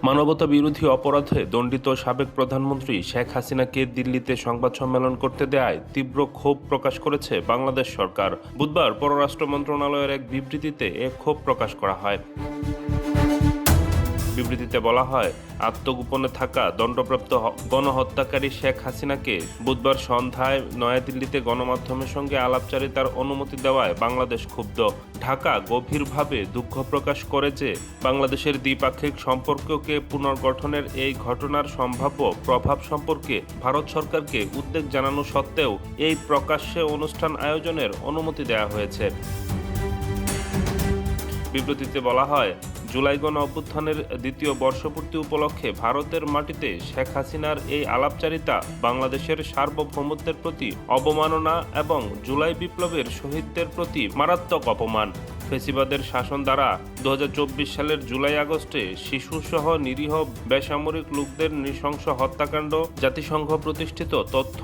মানবতা বিরোধী অপরাধে দণ্ডিত সাবেক প্রধানমন্ত্রী শেখ হাসিনাকে দিল্লিতে সংবাদ সম্মেলন করতে দেয়ায় তীব্র ক্ষোভ প্রকাশ করেছে বাংলাদেশ সরকার। বুধবার পররাষ্ট্র মন্ত্রণালয়ের এক বিবৃতিতে এ ক্ষোভ প্রকাশ করা হয়। বিবৃতিতে বলা হয়, আত্মগোপনে থাকা দণ্ডপ্রাপ্ত গণহত্যাকারী শেখ হাসিনাকে বুধবার সন্ধ্যায় নয়াদিল্লিতে গণমাধ্যমের সঙ্গে আলাপচারিতার অনুমতি দেওয়ায় বাংলাদেশ ক্ষুব্ধ। ঢাকা গভীরভাবে দুঃখ প্রকাশ করে যে বাংলাদেশের দ্বিপাক্ষিক সম্পর্ককে পুনর্গঠনের এই ঘটনার সম্ভাব্য প্রভাব সম্পর্কে ভারত সরকারকে উদ্বেগ জানানো সত্ত্বেও এই প্রকাশ্যে অনুষ্ঠান আয়োজনের অনুমতি দেওয়া হয়েছে। বিবৃতিতে বলা হয়, জুলাই গণ অভ্যুত্থানের দ্বিতীয় বর্ষপূর্তি উপলক্ষে ভারতের মাটিতে শেখ হাসিনার এই আলাপচারিতা বাংলাদেশের সার্বভৌমত্বের প্রতি অবমাননা এবং জুলাই বিপ্লবের শহীদদের প্রতি মারাত্মক অপমান। ফেসিবাদের শাসন দ্বারা 2024 সালের জুলাই আগস্টে শিশুসহ নিরীহ বেসামরিক লোকদের নৃশংস হত্যাকাণ্ড, জাতিসংঘ প্রতিষ্ঠিত তথ্য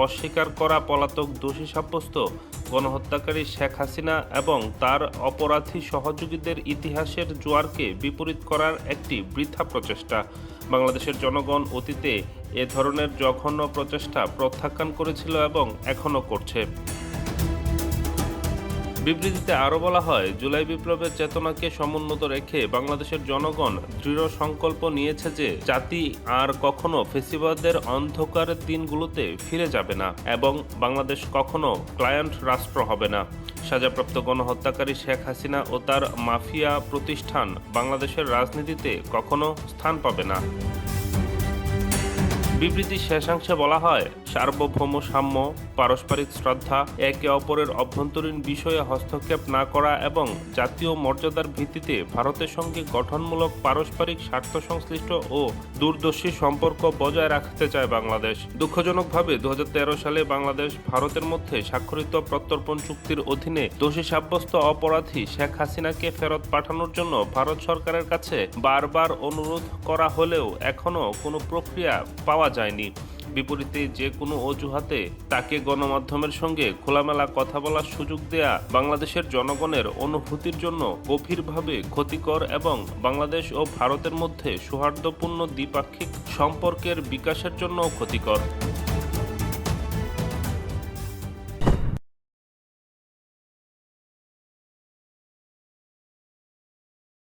অস্বীকার করা পলাতক দোষী সাব্যস্ত গণহত্যাকারী শেখ হাসিনা এবং তার অপরাধী সহযোগীদের ইতিহাসের জোয়ারকে বিপরীত করার একটি বৃথা প্রচেষ্টা। বাংলাদেশের জনগণ অতীতে এ ধরনের জঘন্য প্রচেষ্টা প্রত্যাখ্যান করেছিল এবং এখনও করছে। বিবৃতিতে আরও বলা হয়, জুলাই বিপ্লবের চেতনাকে সমুন্নত রেখে বাংলাদেশের জনগণ দৃঢ় সংকল্প নিয়েছে যে জাতি আর কখনো ফেসিবাদের অন্ধকারের দিনগুলোতে ফিরে যাবে না এবং বাংলাদেশ কখনো ক্লায়েন্ট রাষ্ট্র হবে না। সাজাপ্রাপ্ত গণহত্যাকারী শেখ হাসিনা ও তার মাফিয়া প্রতিষ্ঠান বাংলাদেশের রাজনীতিতে কখনো স্থান পাবে না। বিবৃতির শেষাংশে বলা হয়, সার্বভৌম সাম্য, পারস্পরিক শ্রদ্ধা, একে অপরের অভ্যন্তরীণ বিষয়ে হস্তক্ষেপ না করা এবং জাতীয় মর্যাদার ভিত্তিতে ভারতের সঙ্গে গঠনমূলক পারস্পরিক স্বার্থ সংশ্লিষ্ট ও দূরদর্শী সম্পর্ক বজায় রাখতে চায় বাংলাদেশ। দুঃখজনকভাবে 2013 সালে বাংলাদেশ ভারতের মধ্যে স্বাক্ষরিত প্রত্যর্পণ চুক্তির অধীনে দোষী সাব্যস্ত অপরাধী শেখ হাসিনাকে ফেরত পাঠানোর জন্য ভারত সরকারের কাছে বারবার অনুরোধ করা হলেও এখনও কোনো প্রক্রিয়া পাওয়া যায়নি। বিপরীতে যে কোনো অজুহাতে তাকে গণমাধ্যমের সঙ্গে খোলামেলা কথা বলার সুযোগ দেয়া বাংলাদেশের জনগণের অনুভূতির জন্য গভীরভাবে ক্ষতিকর এবং বাংলাদেশ ও ভারতের মধ্যে সৌহার্দ্যপূর্ণ দ্বিপাক্ষিক সম্পর্কের বিকাশের জন্য ক্ষতিকর।